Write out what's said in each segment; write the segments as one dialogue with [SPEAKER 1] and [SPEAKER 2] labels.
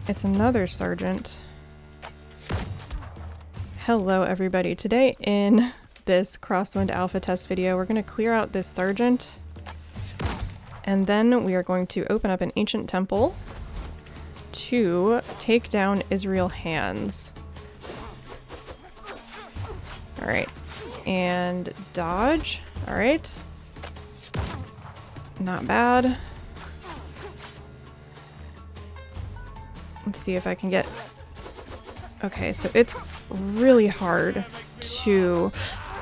[SPEAKER 1] it's another sergeant. Hello everybody. Today in this Crosswind alpha test video, we're going to clear out this sergeant, and then we are going to open up an ancient temple to take down Israel hands. Alright, and dodge. Alright. Not bad. Let's see if I can get... Okay, so it's really hard to...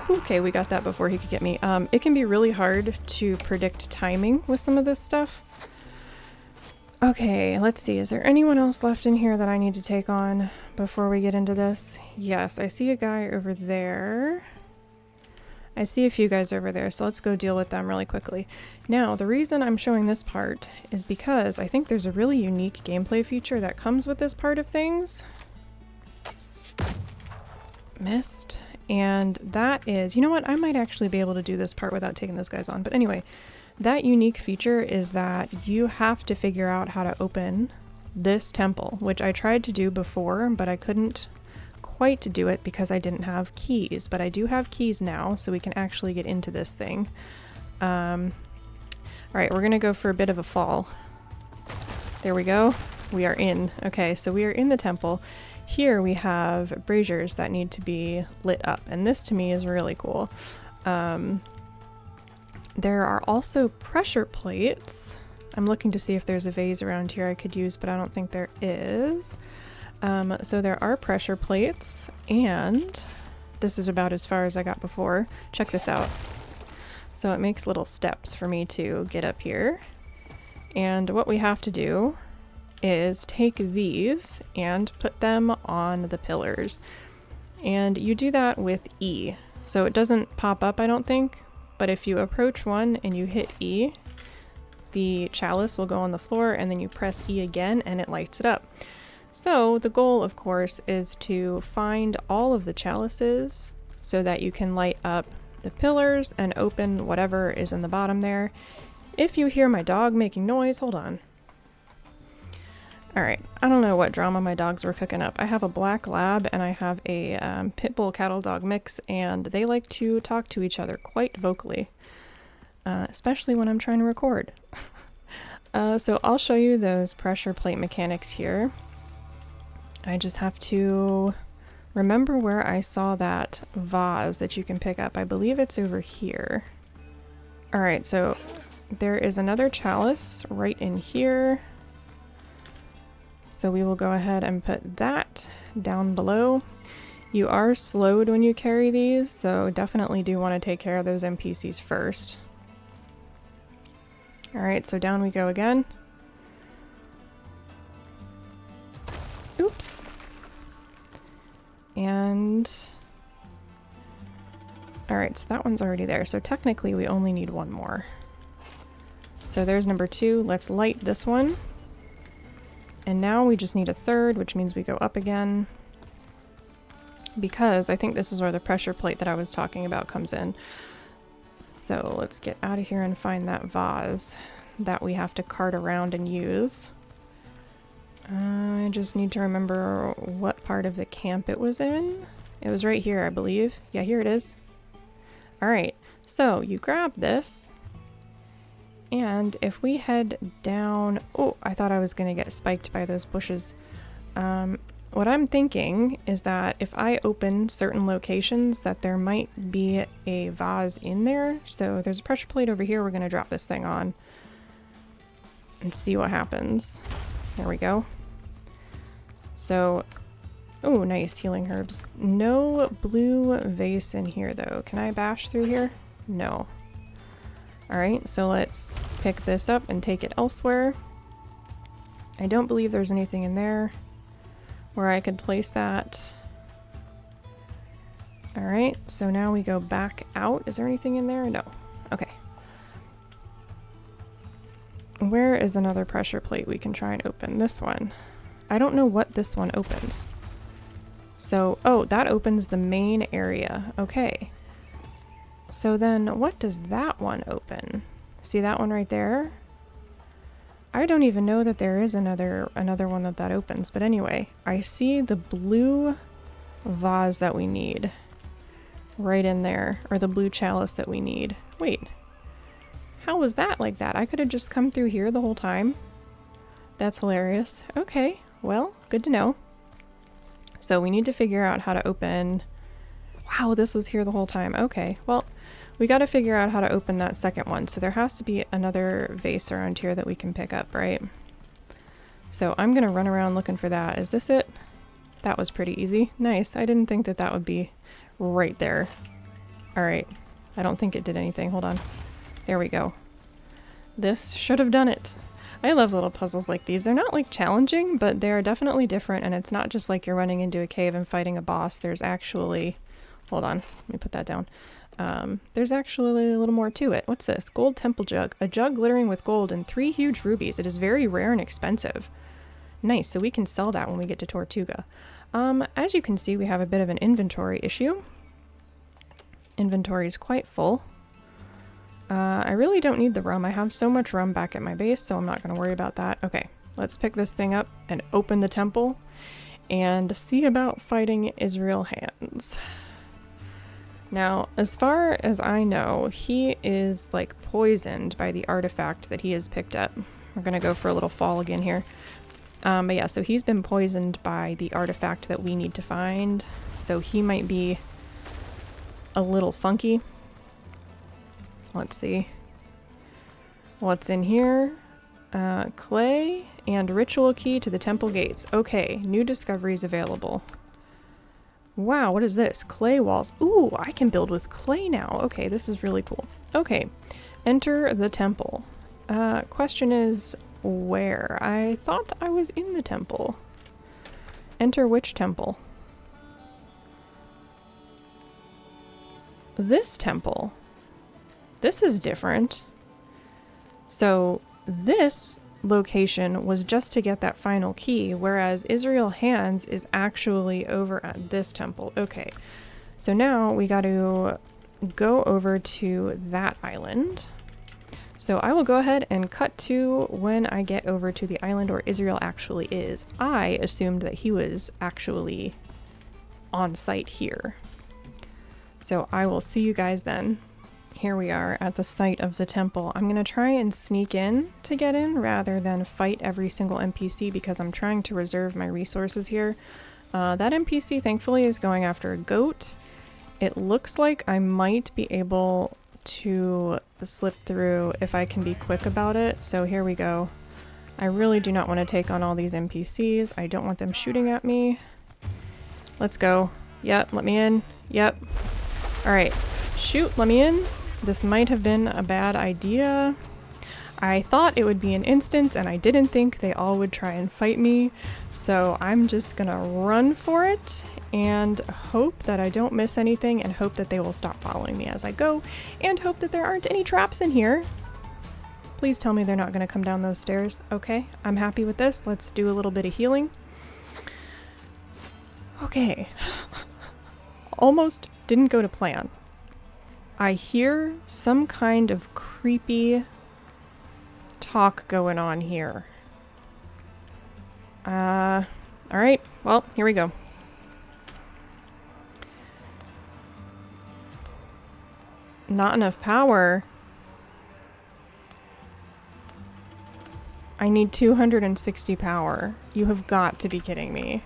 [SPEAKER 1] Okay, we got that before he could get me. It can be really hard to predict timing with some of this stuff. Okay, let's see. Is there anyone else left in here that I need to take on before we get into this? Yes, I see a guy over there. I see a few guys over there, so let's go deal with them really quickly. Now, the reason I'm showing this part is because I think there's a really unique gameplay feature that comes with this part of things. Missed. And that is, you know what, I might actually be able to do this part without taking those guys on. But anyway, that unique feature is that you have to figure out how to open this temple, which I tried to do before, but I couldn't quite do it because I didn't have keys. But I do have keys now, so we can actually get into this thing. Alright, we're gonna go for a bit of a fall. There we go. We are in. Okay, so we are in the temple. Here we have braziers that need to be lit up, and this to me is really cool. There are also pressure plates. I'm looking to see if there's a vase around here I could use, but I don't think there is. So there are pressure plates, and this is about as far as I got before. Check this out. So it makes little steps for me to get up here. And what we have to do is take these and put them on the pillars. And you do that with E. So it doesn't pop up, I don't think, but if you approach one and you hit E, the chalice will go on the floor, and then you press E again and it lights it up. So the goal, of course, is to find all of the chalices so that you can light up the pillars and open whatever is in the bottom there. If you hear my dog making noise, hold on. Alright, I don't know what drama my dogs were cooking up. I have a black lab and I have a pit bull cattle dog mix, and they like to talk to each other quite vocally, especially when I'm trying to record. So I'll show you those pressure plate mechanics here. I just have to remember where I saw that vase that you can pick up. I believe it's over here. Alright, so there is another chalice right in here. So we will go ahead and put that down below. You are slowed when you carry these, so definitely do want to take care of those NPCs first. Alright, so down we go again. Oops. And... Alright, so that one's already there. So technically we only need one more. So there's number 2. Let's light this one. And now we just need a third, which means we go up again. Because I think this is where the pressure plate that I was talking about comes in. So let's get out of here and find that vase that we have to cart around and use. I just need to remember what part of the camp it was in. It was right here, I believe. Yeah, here it is. Alright, so you grab this. And if we head down... Oh, I thought I was going to get spiked by those bushes. What I'm thinking is that if I open certain locations, that there might be a vase in there. So there's a pressure plate over here. We're going to drop this thing on and see what happens. There we go. So, oh, nice healing herbs. No blue vase in here, though. Can I bash through here? No. Alright, so let's pick this up and take it elsewhere. I don't believe there's anything in there where I could place that. Alright, so now we go back out. Is there anything in there? No. Okay. Where is another pressure plate we can try and open? This one. I don't know what this one opens. So, oh, that opens the main area. Okay. So then what does that one open? See that one right there? I don't even know that there is another one that opens. But anyway, I see the blue vase that we need right in there, or the blue chalice that we need. Wait, how was that like that? I could have just come through here the whole time. That's hilarious. Okay, well, good to know. So we need to figure out how to open... Wow, this was here the whole time. Okay, well, we got to figure out how to open that second one. So there has to be another vase around here that we can pick up, right? So I'm going to run around looking for that. Is this it? That was pretty easy. Nice. I didn't think that that would be right there. All right. I don't think it did anything. Hold on. There we go. This should have done it. I love little puzzles like these. They're not like challenging, but they're definitely different, and it's not just like you're running into a cave and fighting a boss. There's actually... Hold on. Let me put that down. There's actually a little more to it. What's this? Gold temple jug. A jug glittering with gold and 3 huge rubies. It is very rare and expensive. Nice, so we can sell that when we get to Tortuga. As you can see, we have a bit of an inventory issue. Inventory is quite full. I really don't need the rum. I have so much rum back at my base, so I'm not going to worry about that. Okay, let's pick this thing up and open the temple and see about fighting Israel hands. Now, as far as I know, he is like poisoned by the artifact that he has picked up. We're going to go for a little fall again here. But yeah, so he's been poisoned by the artifact that we need to find. So he might be a little funky. Let's see. What's in here? Clay and ritual key to the temple gates. Okay, new discoveries available. Wow, what is this? Clay walls. Ooh, I can build with clay now. Okay, this is really cool. Okay, enter the temple. Question is, where? I thought I was in the temple. Enter which temple? This temple. This is different. So this location was just to get that final key, whereas Israel Hands is actually over at this temple. Okay, so now we got to go over to that island. So I will go ahead and cut to when I get over to the island where Israel actually is. I assumed that he was actually on site here. So I will see you guys then. Here we are at the site of the temple. I'm going to try and sneak in to get in rather than fight every single NPC because I'm trying to reserve my resources here. That NPC thankfully is going after a goat. It looks like I might be able to slip through if I can be quick about it. So here we go. I really do not want to take on all these NPCs. I don't want them shooting at me. Let's go. Yep, let me in. Yep. All right. Shoot, let me in. This might have been a bad idea. I thought it would be an instance, and I didn't think they all would try and fight me. So I'm just gonna run for it and hope that I don't miss anything and hope that they will stop following me as I go and hope that there aren't any traps in here. Please tell me they're not gonna come down those stairs. Okay, I'm happy with this. Let's do a little bit of healing. Okay. Almost didn't go to plan. I hear some kind of creepy talk going on here. Alright, well, here we go. Not enough power. I need 260 power. You have got to be kidding me.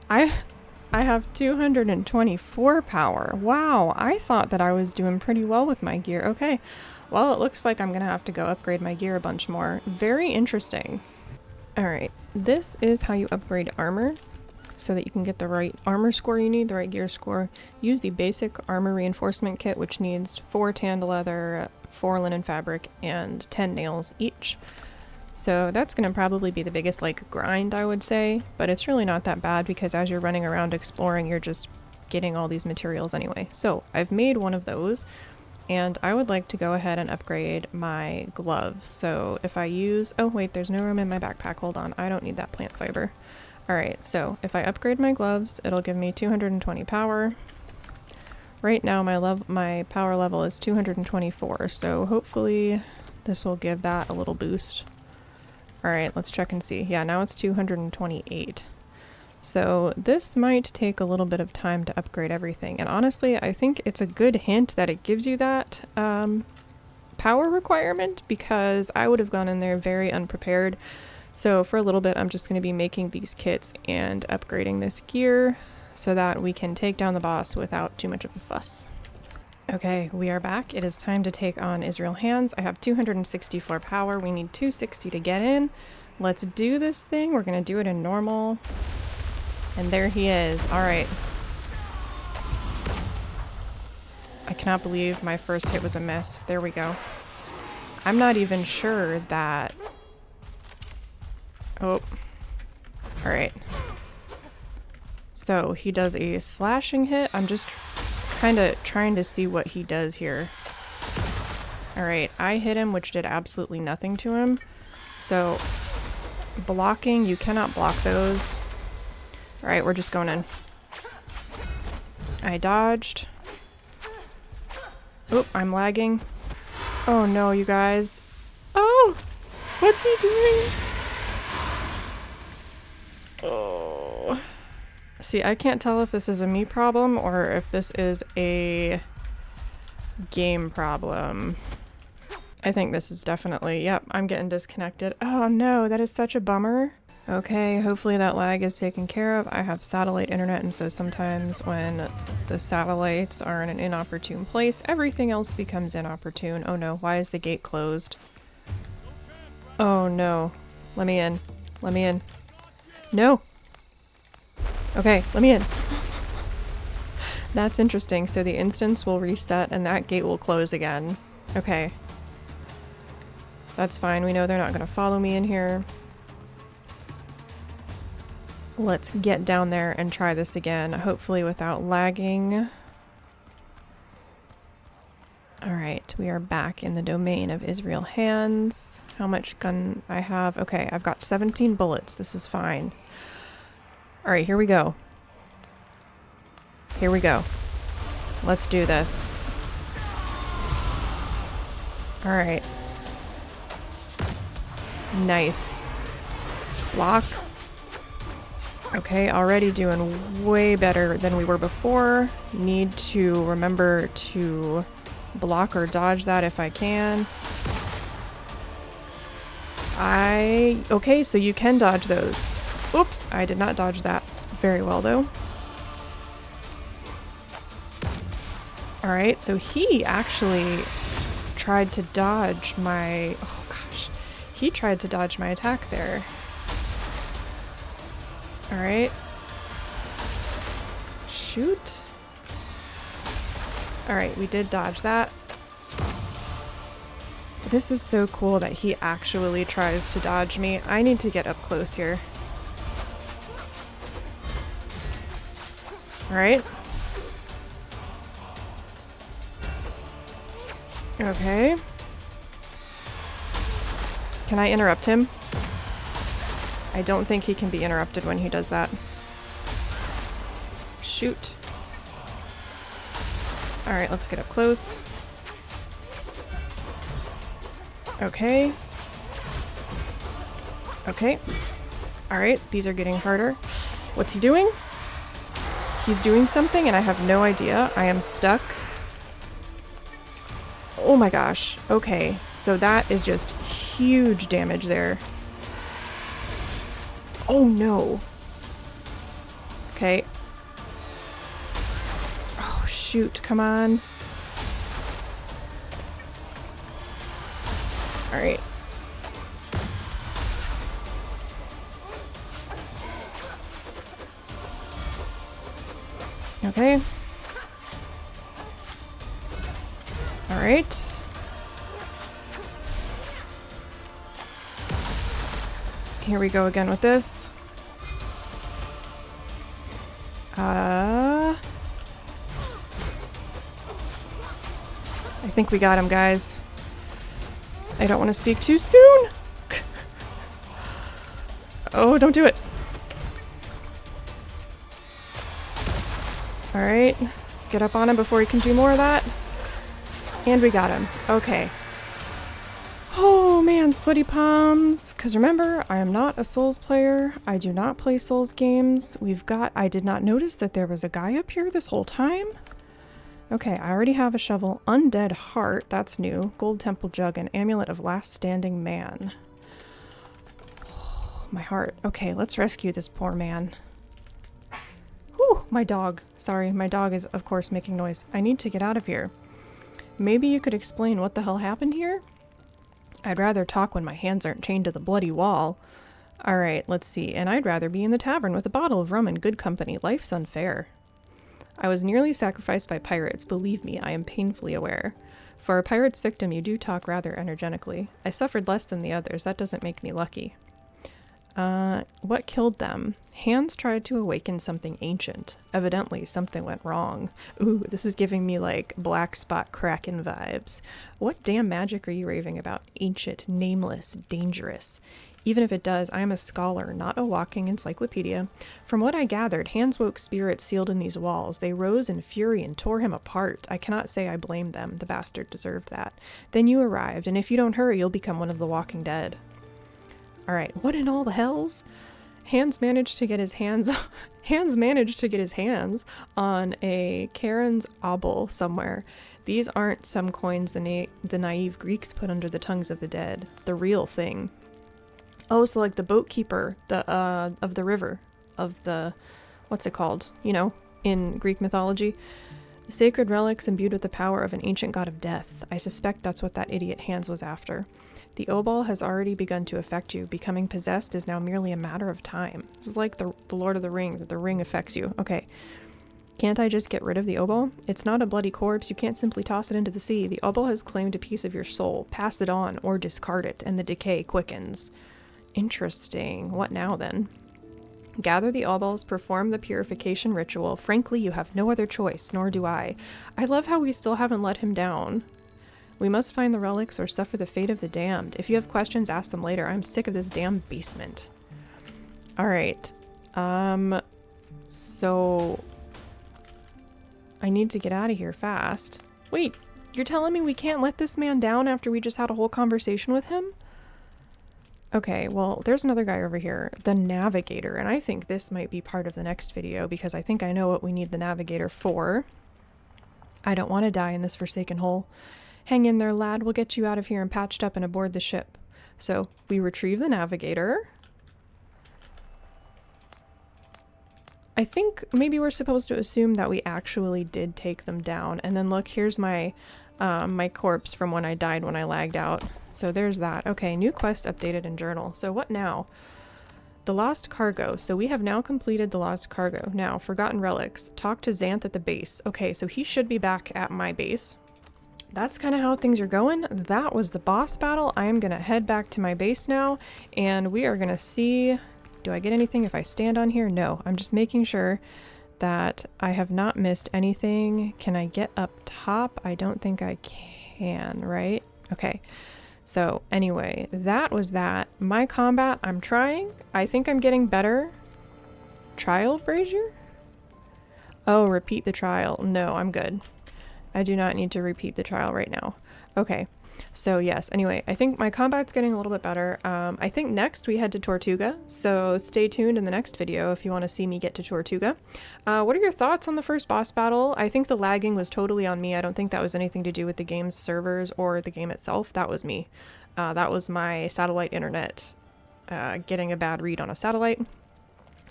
[SPEAKER 1] I have 224 power. Wow, I thought that I was doing pretty well with my gear. Okay, well, it looks like I'm gonna have to go upgrade my gear a bunch more. Very interesting. Alright, this is how you upgrade armor so that you can get the right armor score you need, the right gear score. Use the basic armor reinforcement kit, which needs 4 tanned leather, 4 linen fabric, and 10 nails each. So that's going to probably be the biggest like grind, I would say, but it's really not that bad because as you're running around exploring, you're just getting all these materials anyway. So I've made one of those and I would like to go ahead and upgrade my gloves. So if I use, oh wait, there's no room in my backpack. Hold on. I don't need that plant fiber. All right. So if I upgrade my gloves, it'll give me 220 power. Right now my power level is 224. So hopefully this will give that a little boost. Alright, let's check and see. Yeah, now it's 228. So this might take a little bit of time to upgrade everything. And honestly, I think it's a good hint that it gives you that power requirement, because I would have gone in there very unprepared. So for a little bit, I'm just going to be making these kits and upgrading this gear so that we can take down the boss without too much of a fuss. Okay, we are back. It is time to take on Israel Hands. I have 264 power. We need 260 to get in. Let's do this thing. We're going to do it in normal. And there he is. All right. I cannot believe my first hit was a miss. There we go. I'm not even sure that... Oh. Alright. So, he does a slashing hit. I'm just kind of trying to see what he does here. Alright, I hit him, which did absolutely nothing to him. So, blocking, you cannot block those. Alright, we're just going in. I dodged. Oh, I'm lagging. Oh no, you guys. Oh! What's he doing? Oh. See, I can't tell if this is a me problem or if this is a game problem. I think this is definitely, yep, I'm getting disconnected. Oh no, that is such a bummer. Okay, hopefully that lag is taken care of. I have satellite internet, and so sometimes when the satellites are in an inopportune place, everything else becomes inopportune. Oh no, why is the gate closed? Oh no. Let me in. Let me in. No! Okay, let me in. That's interesting. So the instance will reset and that gate will close again. Okay. That's fine. We know they're not going to follow me in here. Let's get down there and try this again, hopefully without lagging. Alright, we are back in the domain of Israel Hands. How much gun I have? Okay, I've got 17 bullets. This is fine. Alright, here we go. Here we go. Let's do this. Alright. Nice. Block. Okay, already doing way better than we were before. Need to remember to block or dodge that if I can. Okay, so you can dodge those. Oops, I did not dodge that very well though. Alright, so he actually tried to dodge my... Oh gosh. He tried to dodge my attack there. Alright. Shoot. Alright, we did dodge that. This is so cool that he actually tries to dodge me. I need to get up close here. Alright. Okay. Can I interrupt him? I don't think he can be interrupted when he does that. Shoot. Alright, let's get up close. Okay. Okay. Alright, these are getting harder. What's he doing? He's doing something and I have no idea. I am stuck. Oh my gosh. Okay, so that is just huge damage there. Oh no. Okay. Oh shoot, come on. Alright. Okay. Alright. Here we go again with this. I think we got him, guys. I don't want to speak too soon. Oh, don't do it. Alright, let's get up on him before he can do more of that. And we got him. Okay. Oh man, sweaty palms. Because remember, I am not a Souls player. I do not play Souls games. I did not notice that there was a guy up here this whole time. Okay, I already have a shovel. Undead heart, that's new. Gold temple jug and amulet of last standing man. Oh, my heart. Okay, let's rescue this poor man. Whew, my dog. Sorry, my dog is of course making noise. I need to get out of here. Maybe you could explain what the hell happened here? I'd rather talk when my hands aren't chained to the bloody wall. Alright, let's see. And I'd rather be in the tavern with a bottle of rum and good company. Life's unfair. I was nearly sacrificed by pirates. Believe me, I am painfully aware. For a pirate's victim, you do talk rather energetically. I suffered less than the others. That doesn't make me lucky. What killed them? Hands tried to awaken something ancient. Evidently, something went wrong. Ooh, this is giving me like Black Spot Kraken vibes. What damn magic are you raving about? Ancient, nameless, dangerous. Even if it does, I am a scholar, not a walking encyclopedia. From what I gathered, Hands woke spirits sealed in these walls. They rose in fury and tore him apart. I cannot say I blame them. The bastard deserved that. Then you arrived, and if you don't hurry, you'll become one of the walking dead. Alright, what in all the hells? Hands managed to get his hands on a Karen's obol somewhere. These aren't some coins the naive Greeks put under the tongues of the dead. The real thing. Oh, so like the boat keeper of the river, of the, what's it called? You know, in Greek mythology. Sacred relics imbued with the power of an ancient god of death. I suspect that's what that idiot Hands was after. The obol has already begun to affect you. Becoming possessed is now merely a matter of time. This is like the Lord of the Rings. The ring affects you. Okay. Can't I just get rid of the obol? It's not a bloody corpse. You can't simply toss it into the sea. The obol has claimed a piece of your soul. Pass it on or discard it, and the decay quickens. Interesting. What now then? Gather the obols, perform the purification ritual. Frankly, you have no other choice, nor do I. I love how we still haven't let him down. We must find the relics or suffer the fate of the damned. If you have questions, ask them later. I'm sick of this damn basement. Alright. So I need to get out of here fast. Wait, you're telling me we can't let this man down after we just had a whole conversation with him? Okay, well, there's another guy over here, the Navigator, and I think this might be part of the next video because I think I know what we need the Navigator for. I don't want to die in this forsaken hole. Hang in there, lad. We'll get you out of here and patched up and aboard the ship. So, we retrieve the Navigator. I think maybe we're supposed to assume that we actually did take them down. And then look, here's my my corpse from when I died when I lagged out. So there's that. Okay, new quest updated in journal. So what now? The lost cargo. So we have now completed the lost cargo. Now, forgotten relics. Talk to Xanth at the base. Okay, so he should be back at my base. That's kind of how things are going. That was the boss battle. I am going to head back to my base now, and we are going to see... Do I get anything if I stand on here? No, I'm just making sure that I have not missed anything. Can I get up top? I don't think I can, right? Okay. So anyway, that was that. My combat, I'm trying. I think I'm getting better. Trial brazier? Oh, repeat the trial. No, I'm good. I do not need to repeat the trial right now. Okay, so yes, anyway, I think my combat's getting a little bit better. I think next we head to Tortuga, so stay tuned in the next video if you want to see me get to Tortuga. What are your thoughts on the first boss battle? I think the lagging was totally on me. I don't think that was anything to do with the game's servers or the game itself. That was me. That was my satellite internet getting a bad read on a satellite.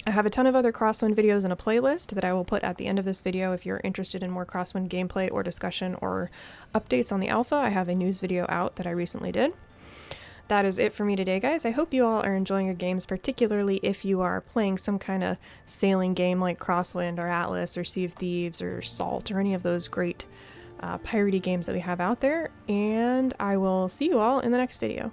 [SPEAKER 1] I have a ton of other Crosswind videos in a playlist that I will put at the end of this video if you're interested in more Crosswind gameplay or discussion or updates on the alpha. I have a news video out that I recently did. That is it for me today, guys. I hope you all are enjoying your games, particularly if you are playing some kind of sailing game like Crosswind or Atlas or Sea of Thieves or Salt or any of those great piratey games that we have out there. And I will see you all in the next video.